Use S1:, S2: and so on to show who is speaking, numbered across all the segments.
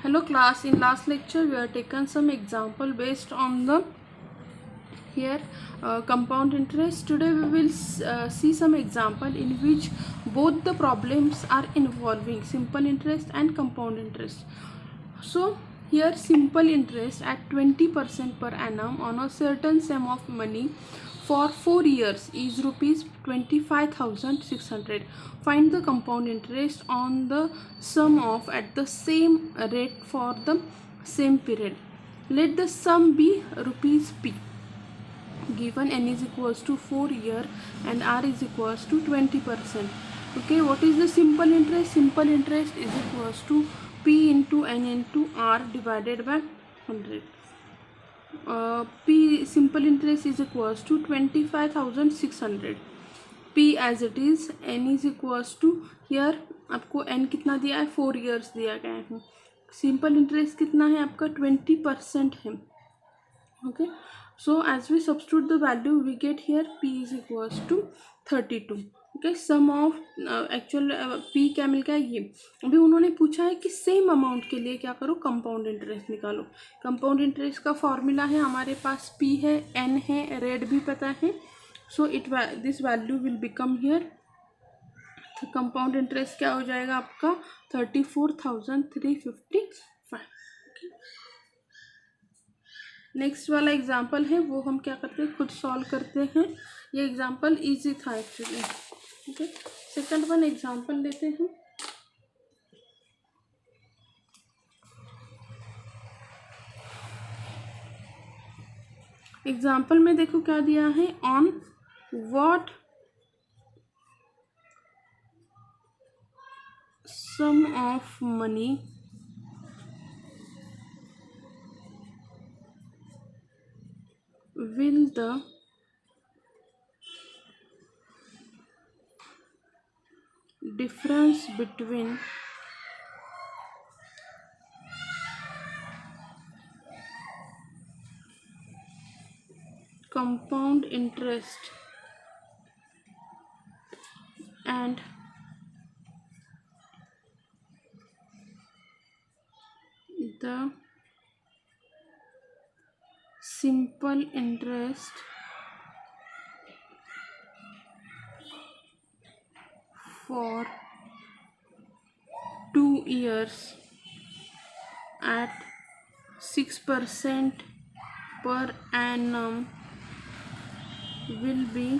S1: Hello class, in last lecture we have taken some example based on the here compound interest. Today we will see some example in which both the problems are involving simple interest and compound interest. So here simple interest at 20% per annum on a certain sum of money for 4 years is rupees 25,600. Find the compound interest on the sum of at the same rate for the same period. Let the sum be rupees P. Given n is equals to 4 year and r is equals to 20%. Okay, what is the simple interest? Simple interest is equals to P into n into r divided by 100. P simple interest is equals to 25,600. P as it is, n is equals to here आपको n कितना दिया है 4 years दिया गया है. Simple interest कितना है आपका 20% है. Okay, so as we substitute the value we get here P is equals to 32. Okay, sum of actual P क्या मिल गया ये. अभी उन्होंने पूछा है कि सेम अमाउंट के लिए क्या करो, कंपाउंड इंटरेस्ट निकालो. कंपाउंड इंटरेस्ट का फॉर्मूला है हमारे पास P है, N है, रेट भी पता है. So this value will become here. Compound interest क्या हो जाएगा आपका 34,355. नेक्स्ट वाला एग्जाम्पल है वो हम क्या करते हैं, खुद सॉल्व करते हैं. ये एग्जाम्पल इजी था actually. Okay, second one example लेते हैं. एग्जाम्पल में देखो क्या दिया है, on what sum of money will the difference between compound interest and the simple interest for 2 years at 6% per annum will be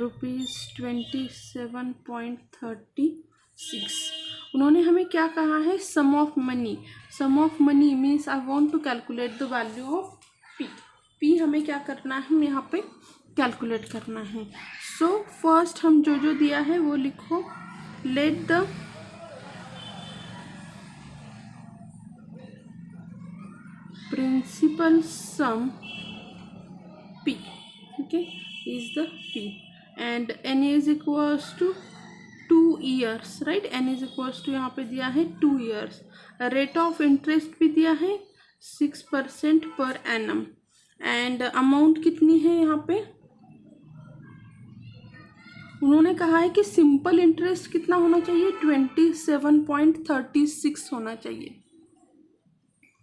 S1: rupees 27.36. उन्होंने हमें क्या कहा है, sum of money. Sum of money means I want to calculate the value of P. P हमें क्या करना है, हम यहाँ पे कैलकुलेट करना है. सो फर्स्ट हम जो दिया है वो लिखो. Let the principal sum P, okay, is the P and n is equals to 2 years, right. n is equals to यहाँ पे दिया है 2 years. रेट ऑफ इंटरेस्ट भी दिया है 6% पर एनम. एंड अमाउंट कितनी है यहाँ पे, उन्होंने कहा है कि सिंपल इंटरेस्ट कितना होना चाहिए, 27.36 होना चाहिए.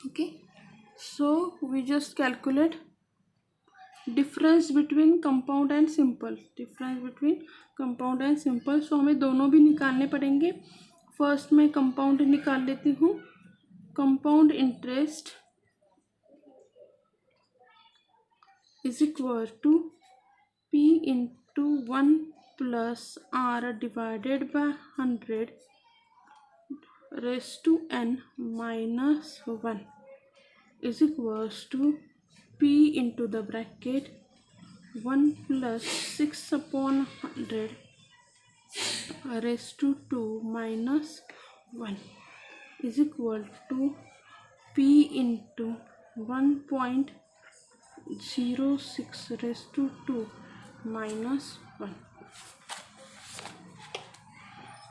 S1: Okay, so we just calculate difference between compound and simple. Difference between compound and simple. So हमें दोनों भी निकालने पड़ेंगे. फर्स्ट मैं कंपाउंड निकाल लेती हूँ. Compound interest is equal to P into 1 plus R divided by 100 raise to n minus 1 is equals to P into the bracket 1 plus 6 upon 100 raised to 2 minus 1 is equal to P into 1.06 raised to 2 minus 1,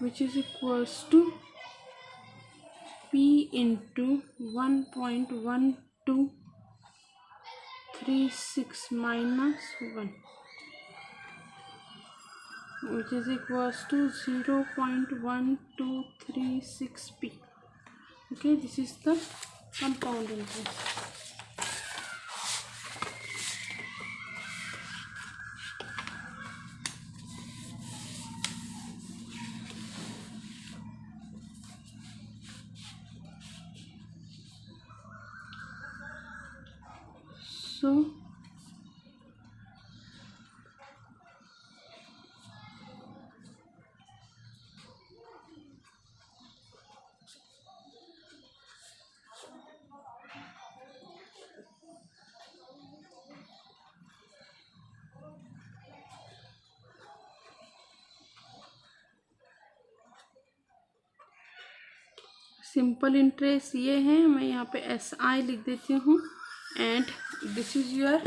S1: which is equals to P into 1.1236 minus 1, which is equals to 0.1236 P. Okay, this is the compound interest. So simple interest ये है, मैं यहाँ पे SI लिख देती हूँ, and this is your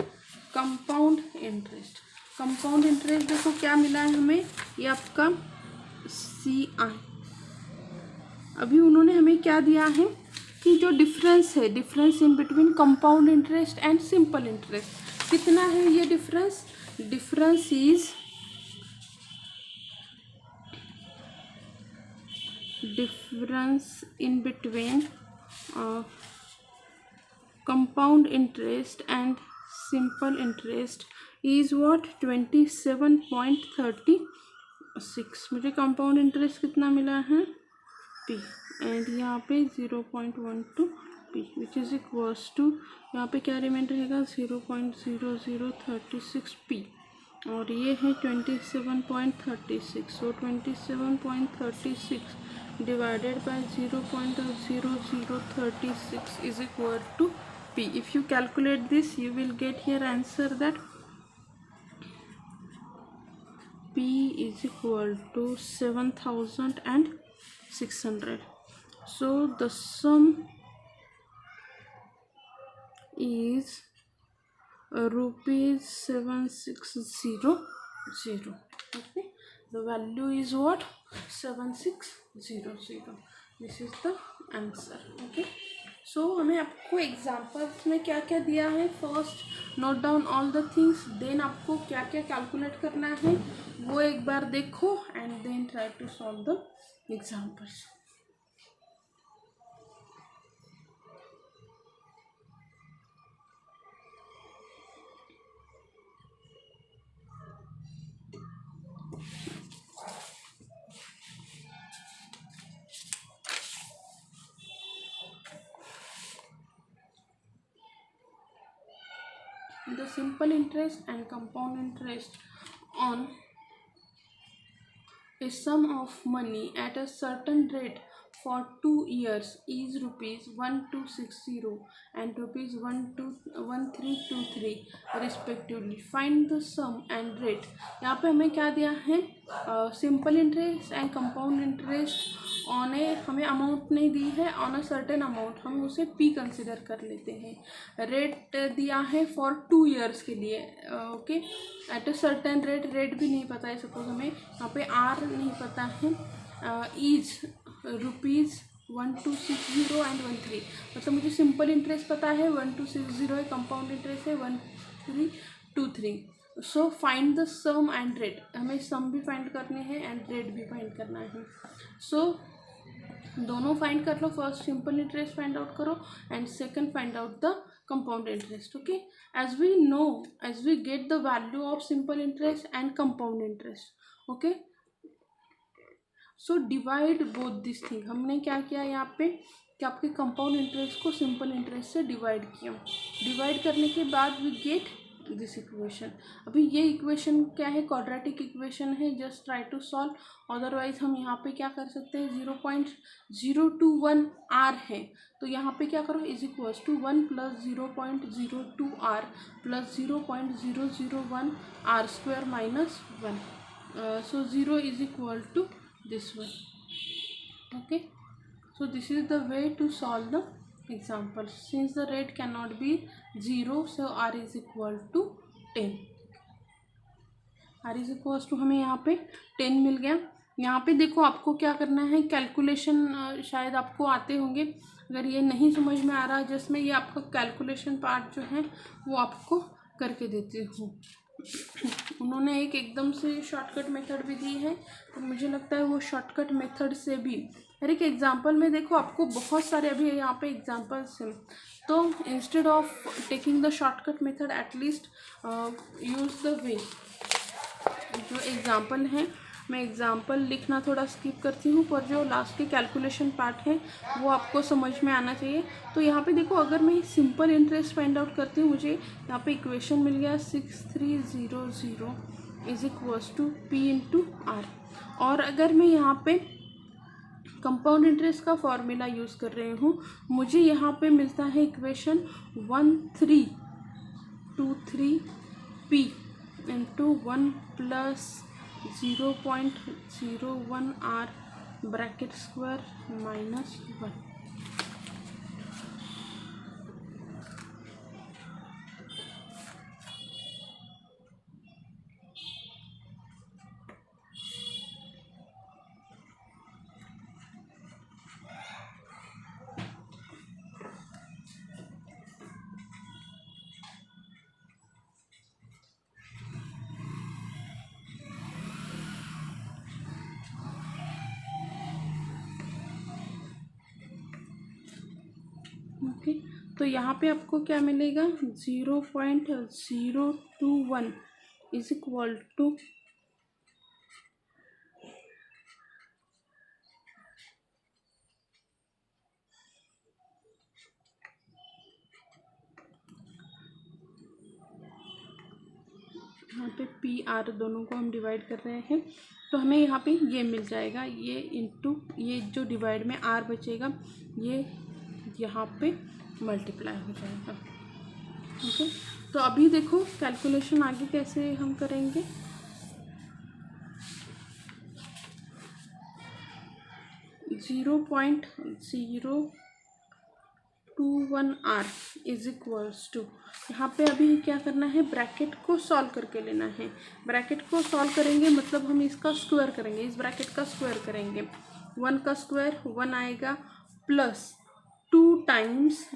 S1: compound interest. Compound interest देखो क्या मिला है हमें, ये आपका CI। अभी उन्होंने हमें क्या दिया है कि जो डिफरेंस है, difference in between compound interest and simple interest कितना है ये difference, difference is difference in between compound interest and simple interest is what 27.36। मुझे कंपाउंड इंटरेस्ट कितना मिला है P, एंड यहाँ पे 0.12 P which is equals to, यहाँ पे क्या रिमेंड रहेगा 0.0036 P, और ये है 27.36। सो 27.36 divided by 0.0036 is equal to P. If you calculate this, you will get here answer that P is equal to 7,600. So the sum is rupees 7600. Okay, the value is what, 7600. This is the answer. Okay, so हमें आपको examples में क्या क्या दिया है, first note down all the things, then आपको क्या क्या कैलकुलेट करना है वो एक बार देखो, and then try to solve the examples. The simple interest and compound interest on a sum of money at a certain rate for 2 years is rupees 1260 and rupees 1323 respectively. Find the sum and rate. यहाँ पे हमें क्या दिया है, simple interest and compound interest on a, हमें amount नहीं दी है, on a certain amount, हम उसे P कंसिडर कर लेते हैं। रेट दिया है फॉर 2 years के लिए, okay, at a certain rate, rate भी नहीं पता है सपोज हमें, यहाँ पे R नहीं पता है, इज रुपीज़ 1260 एंड 13, मतलब मुझे सिंपल इंटरेस्ट पता है 1260 है, कंपाउंड इंटरेस्ट है 1323। So find the sum and rate, हमें सम भी फाइंड करने हैं एंड रेट भी फाइंड करना है। सो दोनों फाइंड कर लो, first simple interest find out करो and second find out the compound interest. Okay, as we know, as we get the value of simple interest and compound interest, okay, so divide both this thing। हमने क्या किया यहाँ पे कि आपके compound interest को simple interest से divide किया, डिवाइड करने के बाद वी गेट दिस इक्वेशन। अभी ये इक्वेशन क्या है, क्वाड्रेटिक इक्वेशन है, just try to solve, otherwise हम यहाँ पे क्या कर सकते हैं, 0.021 R है, तो यहाँ पे क्या करो, is equals to 1 + 0.02 R + 0.001 R square minus 1, so 0 is equal to this one. Okay, so this is the way to solve the example. Since the rate cannot be 0, so R is equal to 10. R is equals to हमें यहाँ पे 10 मिल गया। यहाँ पे देखो आपको क्या करना है, कैलकुलेशन शायद आपको आते होंगे, अगर ये नहीं समझ में आ रहा है जिसमें, ये आपका कैलकुलेशन पार्ट जो है वो आपको करके देती हूँ। उन्होंने एक एकदम से शॉर्टकट मेथड भी दी है, तो मुझे लगता है वो शॉर्टकट मेथड से भी हर एक एग्जाम्पल में देखो आपको बहुत सारे अभी यहाँ पे एग्जाम्पल्स हैं, तो instead of taking the shortcut method at least use the way. जो एग्जाम्पल हैं मैं एग्जाम्पल लिखना थोड़ा स्किप करती हूँ, पर जो लास्ट के कैलकुलेशन पार्ट है वो आपको समझ में आना चाहिए। तो यहाँ पे देखो अगर मैं सिंपल इंटरेस्ट फाइंड आउट करती हूँ, मुझे यहाँ पे इक्वेशन मिल गया 6300 is equals to P into R. और अगर मैं यहाँ पे कंपाउंड इंटरेस्ट का फॉर्मूला यूज़ कर रही हूँ, मुझे यहाँ पे मिलता है equation 1323 P into 1 plus 0.01 R bracket square minus 1। Okay, तो यहाँ पे आपको क्या मिलेगा 0.021 इज इक्वल टू यहाँ पे पी आर दोनों को हम डिवाइड कर रहे हैं, तो हमें यहाँ पे ये मिल जाएगा, ये इंटू ये जो डिवाइड में आर बचेगा ये यहाँ पे मल्टीप्लाई हो जाएगा। ओके, तो अभी देखो कैलकुलेशन आगे कैसे हम करेंगे। (0.021 आर इज इक्वल्स टू, यहाँ पे अभी क्या करना है, ब्रैकेट को सॉल्व करके लेना है। ब्रैकेट को सॉल्व करेंगे मतलब हम इसका स्क्वायर करेंगे, इस ब्रैकेट का स्क्वायर करेंगे। 1 का स्क्वायर 1 आएगा plus 2 times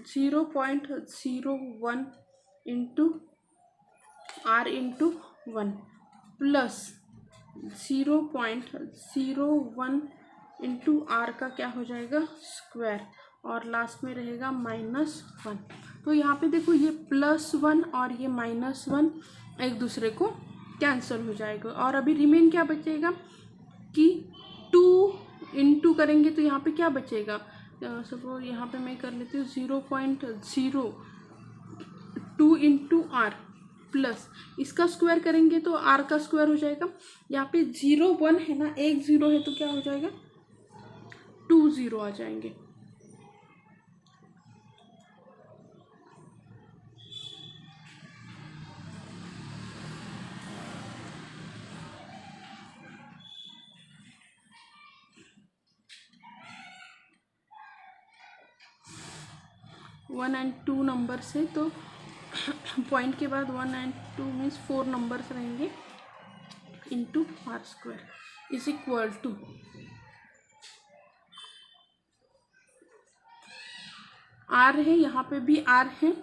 S1: 0.01 into R into 1 plus 0.01 into R का क्या हो जाएगा स्क्वायर, और लास्ट में रहेगा -1। तो यहाँ पे देखो ये +1 और ये -1 एक दूसरे को कैंसिल हो जाएगा, और अभी रिमेन क्या बचेगा कि 2 इंटू करेंगे तो यहाँ पे क्या बचेगा, सपोज यहाँ पे मैं कर लेती हूँ 0.02 इंटू आर प्लस इसका स्क्वायर करेंगे तो आर का स्क्वायर हो जाएगा। यहाँ पे 0 1 है ना, 1 0 है तो क्या हो जाएगा 2 0 आ जाएंगे। वन एंड टू नंबर से, तो पॉइंट के बाद 1 and 2 मीन्स 4 नंबर्स रहेंगे into R square is equal to R है, यहाँ पे भी आर है,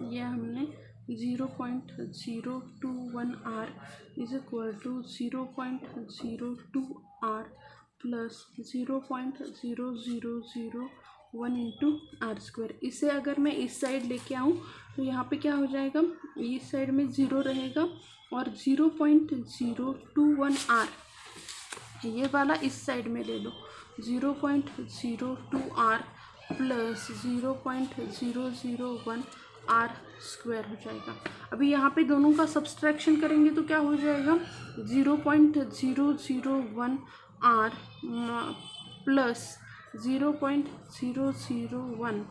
S1: ये हमने 0.021 R is equal to 0.02 R plus 0.0001 into R square. इसे अगर मैं इस साइड लेके आऊँ तो यहाँ पे क्या हो जाएगा, इस साइड में 0 रहेगा और 0.021 आर ये वाला इस साइड में ले लो, 0.02 आर प्लस 0.001 आर स्क्वायर हो जाएगा। अभी यहाँ पे दोनों का सब्सट्रैक्शन करेंगे तो क्या हो जाएगा 0.001 R plus 0.001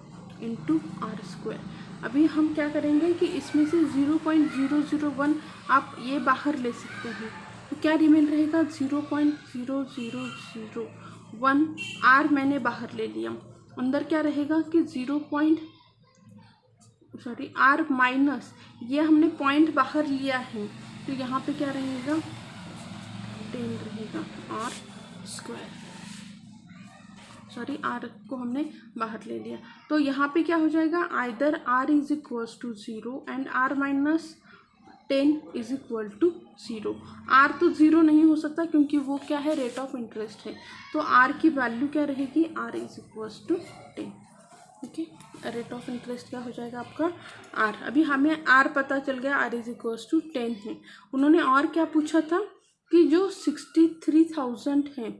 S1: into R square. अभी हम क्या करेंगे कि इसमें से 0.001 आप ये बाहर ले सकते हैं, तो क्या रिमेन रहेगा 0.0001 आर मैंने बाहर ले लिया, अंदर क्या रहेगा कि आर माइनस ये हमने पॉइंट बाहर लिया है, तो यहाँ पे क्या रहेगा 10 रहेगा आर स्क्वायर, आर को हमने बाहर ले लिया। तो यहाँ पे क्या हो जाएगा, either R is equals to 0 and R minus 10 is equal to 0। R तो 0 नहीं हो सकता क्योंकि वो क्या है, रेट ऑफ इंटरेस्ट है। तो आर की वैल्यू क्या रहेगी, R is equals to 10। Okay, rate of interest क्या हो जाएगा आपका आर। अभी हमें आर पता चल गया, आर इज इक्वल्स टू 10 है। उन्होंने और क्या पूछा था कि जो 63,000 है,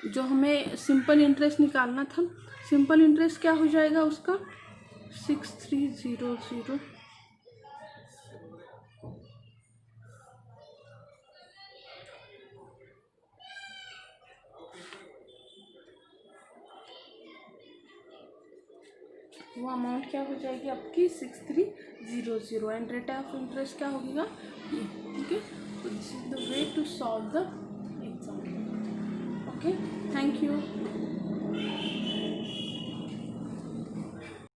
S1: जो हमें सिंपल इंटरेस्ट निकालना था, सिंपल इंटरेस्ट क्या हो जाएगा उसका 6300 वो अमाउंट क्या हो जाएगी आपकी 6300 एंड रेट ऑफ इंटरेस्ट क्या होगा ये। Okay, so this is the way to solve the example. Okay, thank you.